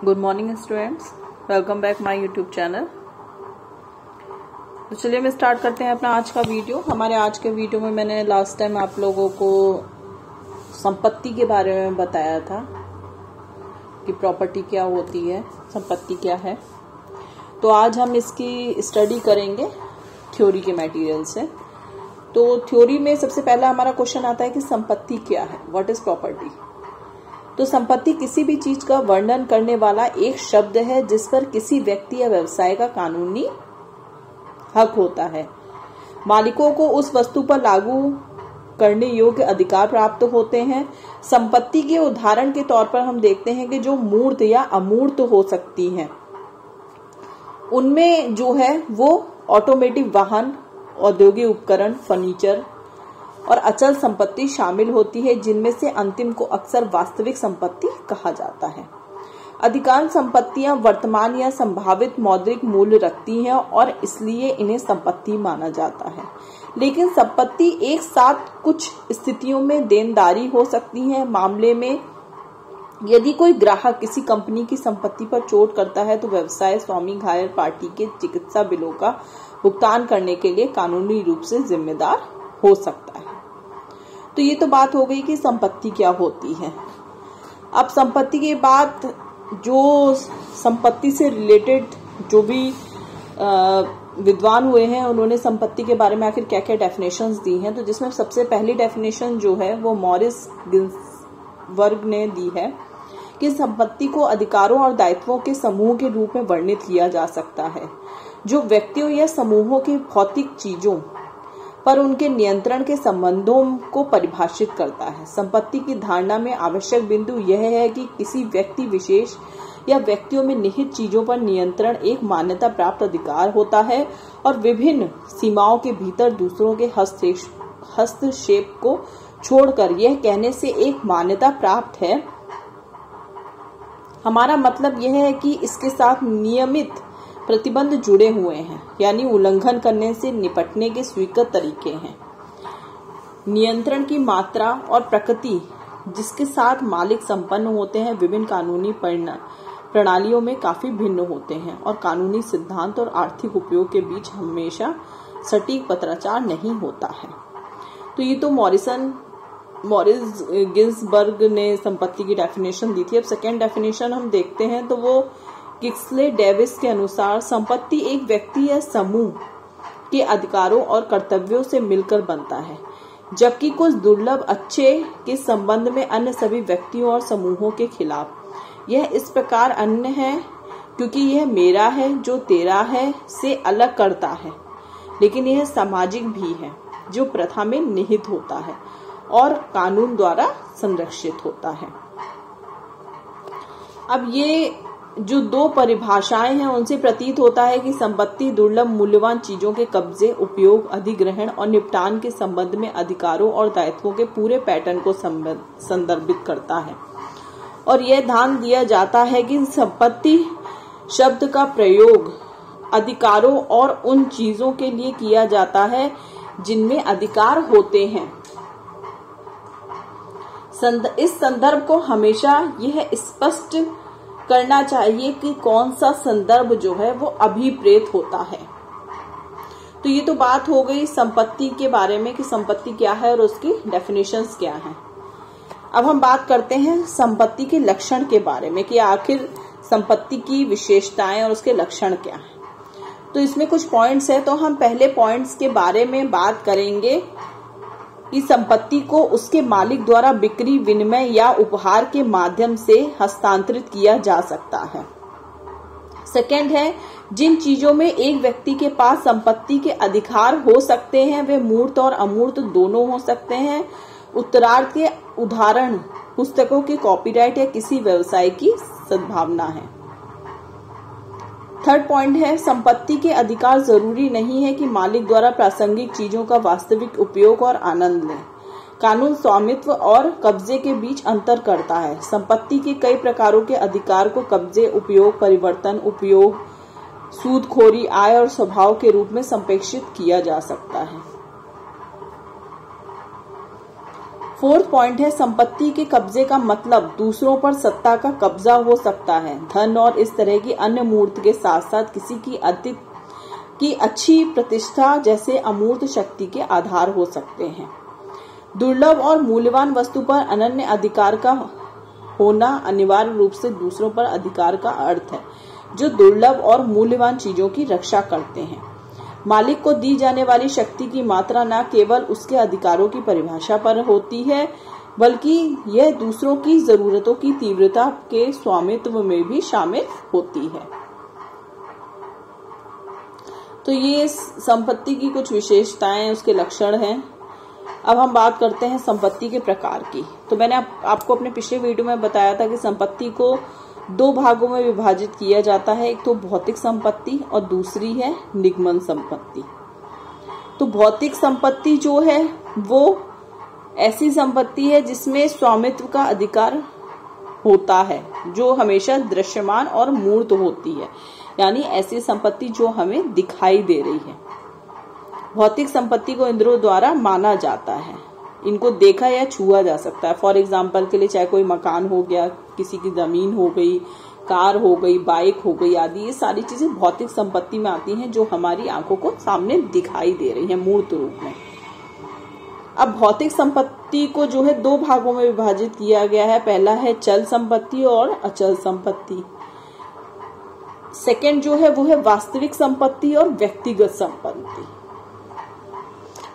Good morning students, welcome back my YouTube channel. तो चलिए हम स्टार्ट करते हैं अपना आज का वीडियो। हमारे आज के वीडियो में मैंने लास्ट टाइम आप लोगों को संपत्ति के बारे में बताया था कि प्रॉपर्टी क्या होती है, संपत्ति क्या है। तो आज हम इसकी स्टडी करेंगे थ्योरी के मटेरियल से। तो थ्योरी में सबसे पहला हमारा क्वेश्चन आता है कि संपत्ति क्या है, व्हाट इज प्रॉपर्टी। तो संपत्ति किसी भी चीज का वर्णन करने वाला एक शब्द है जिस पर किसी व्यक्ति या व्यवसाय का कानूनी हक होता है। मालिकों को उस वस्तु पर लागू करने योग्य अधिकार प्राप्त होते हैं। संपत्ति के उदाहरण के तौर पर हम देखते हैं कि जो मूर्त या अमूर्त हो सकती हैं, उनमें जो है वो ऑटोमेटिक वाहन, औद्योगिक उपकरण, फर्नीचर और अचल संपत्ति शामिल होती है, जिनमें से अंतिम को अक्सर वास्तविक संपत्ति कहा जाता है। अधिकांश संपत्तियां वर्तमान या संभावित मौद्रिक मूल्य रखती हैं और इसलिए इन्हें संपत्ति माना जाता है। लेकिन संपत्ति एक साथ कुछ स्थितियों में देनदारी हो सकती है। मामले में यदि कोई ग्राहक किसी कंपनी की संपत्ति पर चोट करता है तो व्यवसाय स्वामी घायल पार्टी के चिकित्सा बिलों का भुगतान करने के लिए कानूनी रूप से जिम्मेदार हो सकता है। तो ये तो बात हो गई कि संपत्ति क्या होती है। अब संपत्ति के बाद जो संपत्ति से रिलेटेड जो भी विद्वान हुए हैं, उन्होंने संपत्ति के बारे में आखिर क्या क्या डेफिनेशंस दी हैं। तो जिसमें सबसे पहली डेफिनेशन जो है वो मॉरिस गिन्सबर्ग ने दी है कि संपत्ति को अधिकारों और दायित्वों के समूह के रूप में वर्णित किया जा सकता है जो व्यक्तियों या समूहों की भौतिक चीजों पर उनके नियंत्रण के संबंधों को परिभाषित करता है। संपत्ति की धारणा में आवश्यक बिंदु यह है कि किसी व्यक्ति विशेष या व्यक्तियों में निहित चीजों पर नियंत्रण एक मान्यता प्राप्त अधिकार होता है और विभिन्न सीमाओं के भीतर दूसरों के हस्तक्षेप को छोड़कर यह कहने से एक मान्यता प्राप्त है। हमारा मतलब यह है कि इसके साथ नियमित प्रतिबंध जुड़े हुए हैं, यानी उल्लंघन करने से निपटने के स्वीकृत तरीके हैं। नियंत्रण की मात्रा और प्रकृति जिसके साथ मालिक संपन्न होते हैं विभिन्न कानूनी प्रणालियों में काफी भिन्न होते हैं और कानूनी सिद्धांत और आर्थिक उपयोग के बीच हमेशा सटीक पत्राचार नहीं होता है। तो ये तो मॉरिस गिन्सबर्ग ने संपत्ति की डेफिनेशन दी थी। अब सेकेंड डेफिनेशन हम देखते हैं तो वो किक्सले डेविस के अनुसार संपत्ति एक व्यक्ति या समूह के अधिकारों और कर्तव्यों से मिलकर बनता है, जबकि कुछ दुर्लभ अच्छे के संबंध में अन्य सभी व्यक्तियों और समूहों के खिलाफ। यह इस प्रकार अन्य है क्योंकि यह मेरा है जो तेरा है से अलग करता है, लेकिन यह सामाजिक भी है जो प्रथा में निहित होता है और कानून द्वारा संरक्षित होता है। अब ये जो दो परिभाषाएं हैं उनसे प्रतीत होता है कि संपत्ति दुर्लभ मूल्यवान चीजों के कब्जे, उपयोग, अधिग्रहण और निपटान के संबंध में अधिकारों और दायित्वों के पूरे पैटर्न को संदर्भित करता है और यह ध्यान दिया जाता है कि संपत्ति शब्द का प्रयोग अधिकारों और उन चीजों के लिए किया जाता है जिनमें अधिकार होते हैं। इस संदर्भ को हमेशा यह स्पष्ट करना चाहिए कि कौन सा संदर्भ जो है वो अभिप्रेत होता है। तो ये तो बात हो गई संपत्ति के बारे में कि संपत्ति क्या है और उसकी डेफिनेशंस क्या हैं। अब हम बात करते हैं संपत्ति के लक्षण के बारे में कि आखिर संपत्ति की विशेषताएं और उसके लक्षण क्या हैं। तो इसमें कुछ पॉइंट्स है, तो हम पहले पॉइंट्स के बारे में बात करेंगे कि संपत्ति को उसके मालिक द्वारा बिक्री, विनिमय या उपहार के माध्यम से हस्तांतरित किया जा सकता है। सेकंड है, जिन चीजों में एक व्यक्ति के पास संपत्ति के अधिकार हो सकते हैं वे मूर्त और अमूर्त दोनों हो सकते हैं। उत्तरार्ध के उदाहरण पुस्तकों के कॉपीराइट या किसी व्यवसाय की सद्भावना है। थर्ड पॉइंट है, संपत्ति के अधिकार जरूरी नहीं है कि मालिक द्वारा प्रासंगिक चीजों का वास्तविक उपयोग और आनंद लें। कानून स्वामित्व और कब्जे के बीच अंतर करता है। संपत्ति के कई प्रकारों के अधिकार को कब्जे, उपयोग, परिवर्तन, उपयोग, सूदखोरी, आय और स्वभाव के रूप में संप्रेषित किया जा सकता है। 4th पॉइंट है संपत्ति के कब्जे का मतलब दूसरों पर सत्ता का कब्जा हो सकता है। धन और इस तरह की अन्य मूर्त के साथ साथ किसी की अच्छी प्रतिष्ठा जैसे अमूर्त शक्ति के आधार हो सकते हैं। दुर्लभ और मूल्यवान वस्तु पर अनन्य अधिकार का होना अनिवार्य रूप से दूसरों पर अधिकार का अर्थ है जो दुर्लभ और मूल्यवान चीजों की रक्षा करते हैं। मालिक को दी जाने वाली शक्ति की मात्रा न केवल उसके अधिकारों की परिभाषा पर होती है बल्कि यह दूसरों की जरूरतों की तीव्रता के स्वामित्व में भी शामिल होती है। तो ये संपत्ति की कुछ विशेषताएं, उसके लक्षण हैं। अब हम बात करते हैं संपत्ति के प्रकार की। तो मैंने आपको अपने पिछले वीडियो में बताया था कि संपत्ति को 2 भागों में विभाजित किया जाता है। एक तो भौतिक संपत्ति और दूसरी है निगमन संपत्ति। तो भौतिक संपत्ति जो है वो ऐसी संपत्ति है जिसमें स्वामित्व का अधिकार होता है, जो हमेशा दृश्यमान और मूर्त होती है, यानी ऐसी संपत्ति जो हमें दिखाई दे रही है। भौतिक संपत्ति को इंद्रियों द्वारा माना जाता है, इनको देखा या छुआ जा सकता है। फॉर एग्जाम्पल के लिए चाहे कोई मकान हो गया, किसी की जमीन हो गई, कार हो गई, बाइक हो गई आदि, ये सारी चीजें भौतिक संपत्ति में आती हैं जो हमारी आंखों को सामने दिखाई दे रही है मूर्त रूप में। अब भौतिक संपत्ति को जो है 2 भागों में विभाजित किया गया है। पहला है चल संपत्ति और अचल संपत्ति। सेकंड जो है वो है वास्तविक संपत्ति और व्यक्तिगत संपत्ति।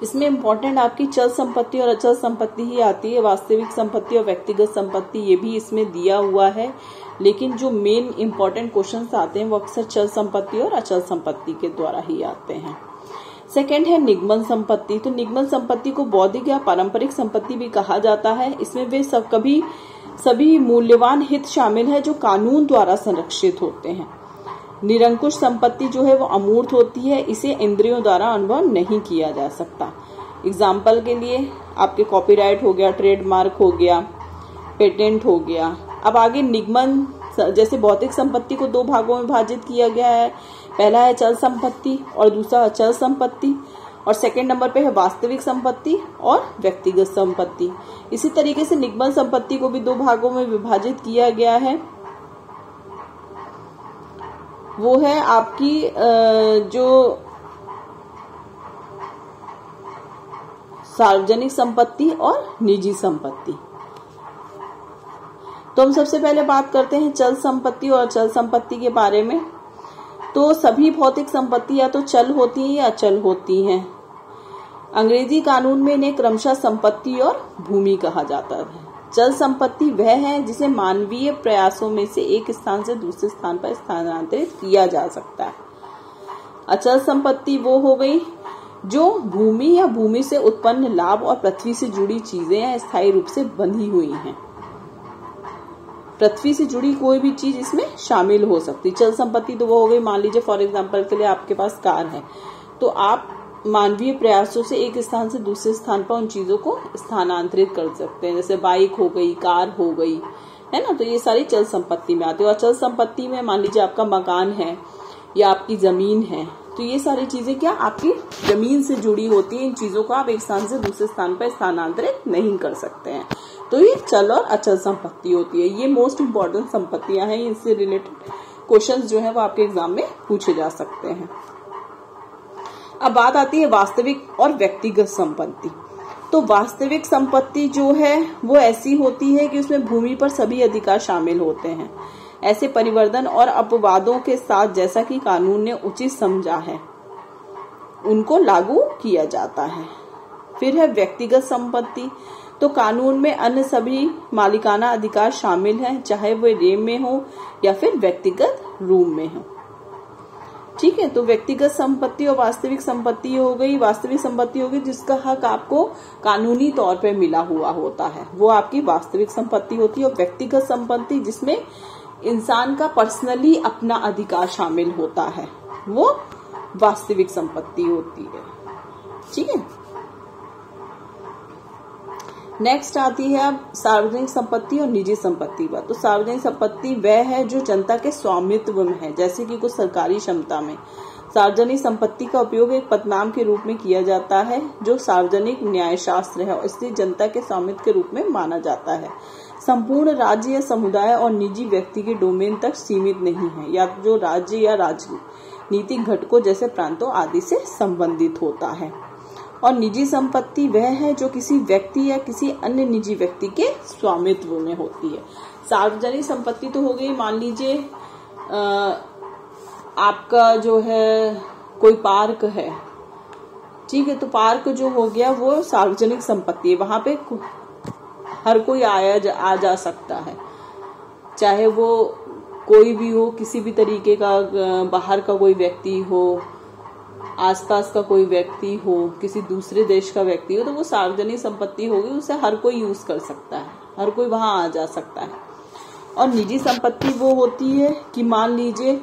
इसमें इंपॉर्टेंट आपकी चल संपत्ति और अचल संपत्ति ही आती है। वास्तविक संपत्ति और व्यक्तिगत संपत्ति ये भी इसमें दिया हुआ है, लेकिन जो मेन इंपॉर्टेंट क्वेश्चंस आते हैं वो अक्सर चल संपत्ति और अचल संपत्ति के द्वारा ही आते हैं। सेकंड है निगमन संपत्ति। तो निगमन संपत्ति को बौद्धिक या पारंपरिक संपत्ति भी कहा जाता है। इसमें वे सभी मूल्यवान हित शामिल है जो कानून द्वारा संरक्षित होते हैं। निरंकुश संपत्ति जो है वो अमूर्त होती है, इसे इंद्रियों द्वारा अनुभव नहीं किया जा सकता। एग्जाम्पल के लिए आपके कॉपीराइट हो गया, ट्रेडमार्क हो गया, पेटेंट हो गया। अब आगे निगमन, जैसे भौतिक संपत्ति को 2 भागों में विभाजित किया गया है। पहला है चल संपत्ति और दूसरा अचल संपत्ति, और सेकंड नंबर पे है वास्तविक संपत्ति और व्यक्तिगत संपत्ति। इसी तरीके से निगमन संपत्ति को भी 2 भागों में विभाजित किया गया है। वो है आपकी जो सार्वजनिक संपत्ति और निजी संपत्ति। तो हम सबसे पहले बात करते हैं चल संपत्ति और अचल संपत्ति के बारे में। तो सभी भौतिक संपत्ति या तो चल होती हैं या अचल होती हैं। अंग्रेजी कानून में इन्हें क्रमशः संपत्ति और भूमि कहा जाता है। चल संपत्ति वह है जिसे मानवीय प्रयासों में से एक स्थान से दूसरे स्थान पर स्थानांतरित किया जा सकता है। अचल संपत्ति वो हो गई जो भूमि या भूमि से उत्पन्न लाभ और पृथ्वी से जुड़ी चीजें स्थायी रूप से बंधी हुई हैं। पृथ्वी से जुड़ी कोई भी चीज इसमें शामिल हो सकती। चल संपत्ति तो वो हो गई, मान लीजिए फॉर एग्जाम्पल के लिए आपके पास कार है, तो आप मानवीय प्रयासों से एक स्थान से दूसरे स्थान पर उन चीजों को स्थानांतरित कर सकते हैं। जैसे बाइक हो गई, कार हो गई, है ना। तो ये सारी चल संपत्ति में आती है। और अचल संपत्ति में मान लीजिए आपका मकान है या आपकी जमीन है, तो ये सारी चीजें क्या आपकी जमीन से जुड़ी होती है। इन चीजों को आप एक स्थान से दूसरे स्थान पर स्थानांतरित नहीं कर सकते हैं। तो ये चल और अचल संपत्ति होती है। ये मोस्ट इंपॉर्टेंट संपत्तियां हैं। इनसे रिलेटेड क्वेश्चंस जो है वो आपके एग्जाम में पूछे जा सकते हैं। अब बात आती है वास्तविक और व्यक्तिगत संपत्ति। तो वास्तविक संपत्ति जो है वो ऐसी होती है कि उसमें भूमि पर सभी अधिकार शामिल होते हैं। ऐसे परिवर्तन और अपवादों के साथ जैसा कि कानून ने उचित समझा है उनको लागू किया जाता है। फिर है व्यक्तिगत संपत्ति। तो कानून में अन्य सभी मालिकाना अधिकार शामिल हैं, चाहे वो रेम में हो या फिर व्यक्तिगत रूप में हो। ठीक है, तो व्यक्तिगत संपत्ति और वास्तविक संपत्ति हो गई। वास्तविक संपत्ति होगी जिसका हक आपको कानूनी तौर पे मिला हुआ होता है, वो आपकी वास्तविक संपत्ति होती है। और व्यक्तिगत संपत्ति जिसमें इंसान का पर्सनली अपना अधिकार शामिल होता है, वो वास्तविक संपत्ति होती है। ठीक है, नेक्स्ट आती है अब सार्वजनिक संपत्ति और निजी संपत्ति पर। तो सार्वजनिक संपत्ति वह है जो जनता के स्वामित्व में है, जैसे कि कुछ सरकारी क्षमता में। सार्वजनिक संपत्ति का उपयोग एक पदनाम के रूप में किया जाता है जो सार्वजनिक न्यायशास्त्र है और इसलिए जनता के स्वामित्व के रूप में माना जाता है। संपूर्ण राज्य या समुदाय और निजी व्यक्ति के डोमेन तक सीमित नहीं है या जो राज्य या राजनीतिक घटकों जैसे प्रांतों आदि से संबंधित होता है। और निजी संपत्ति वह है जो किसी व्यक्ति या किसी अन्य निजी व्यक्ति के स्वामित्व में होती है। सार्वजनिक संपत्ति तो हो गई, मान लीजिए आपका जो है कोई पार्क है, ठीक है, तो पार्क जो हो गया वो सार्वजनिक संपत्ति है, वहां पे हर कोई आ जा सकता है, चाहे वो कोई भी हो, किसी भी तरीके का, बाहर का कोई व्यक्ति हो, आसपास का कोई व्यक्ति हो, किसी दूसरे देश का व्यक्ति हो, तो वो सार्वजनिक संपत्ति होगी, उसे हर कोई यूज कर सकता है, हर कोई वहां आ जा सकता है। और निजी संपत्ति वो होती है कि मान लीजिए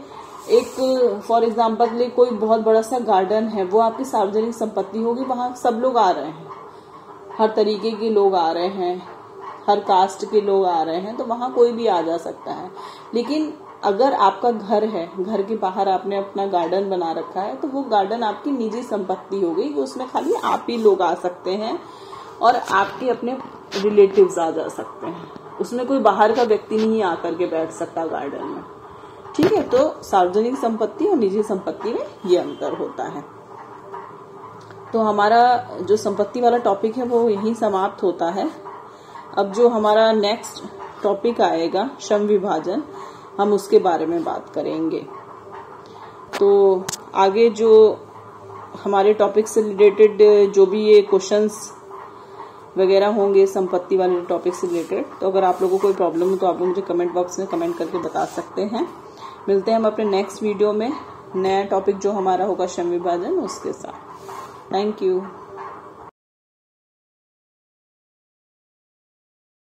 एक फॉर एग्जाम्पल कोई बहुत बड़ा सा गार्डन है, वो आपकी सार्वजनिक संपत्ति होगी, वहां सब लोग आ रहे हैं, हर तरीके के लोग आ रहे हैं, हर कास्ट के लोग आ रहे हैं, तो वहां कोई भी आ जा सकता है। लेकिन अगर आपका घर है, घर के बाहर आपने अपना गार्डन बना रखा है, तो वो गार्डन आपकी निजी संपत्ति हो गई, उसमें खाली आप ही लोग आ सकते हैं और आपके अपने रिलेटिव्स आ जा सकते हैं, उसमें कोई बाहर का व्यक्ति नहीं आकर के बैठ सकता गार्डन में, ठीक है। तो सार्वजनिक संपत्ति और निजी संपत्ति में ये अंतर होता है। तो हमारा जो संपत्ति वाला टॉपिक है वो यहीं समाप्त होता है। अब जो हमारा नेक्स्ट टॉपिक आएगा श्रम विभाजन, हम उसके बारे में बात करेंगे। तो आगे जो हमारे टॉपिक से रिलेटेड जो भी ये क्वेश्चंस वगैरह होंगे संपत्ति वाले टॉपिक से रिलेटेड, तो अगर आप लोगों को कोई प्रॉब्लम हो तो आप लोग मुझे कमेंट बॉक्स में कमेंट करके बता सकते हैं। मिलते हैं हम अपने नेक्स्ट वीडियो में, नया टॉपिक जो हमारा होगा श्रम विभाजन, उसके साथ। Thank you.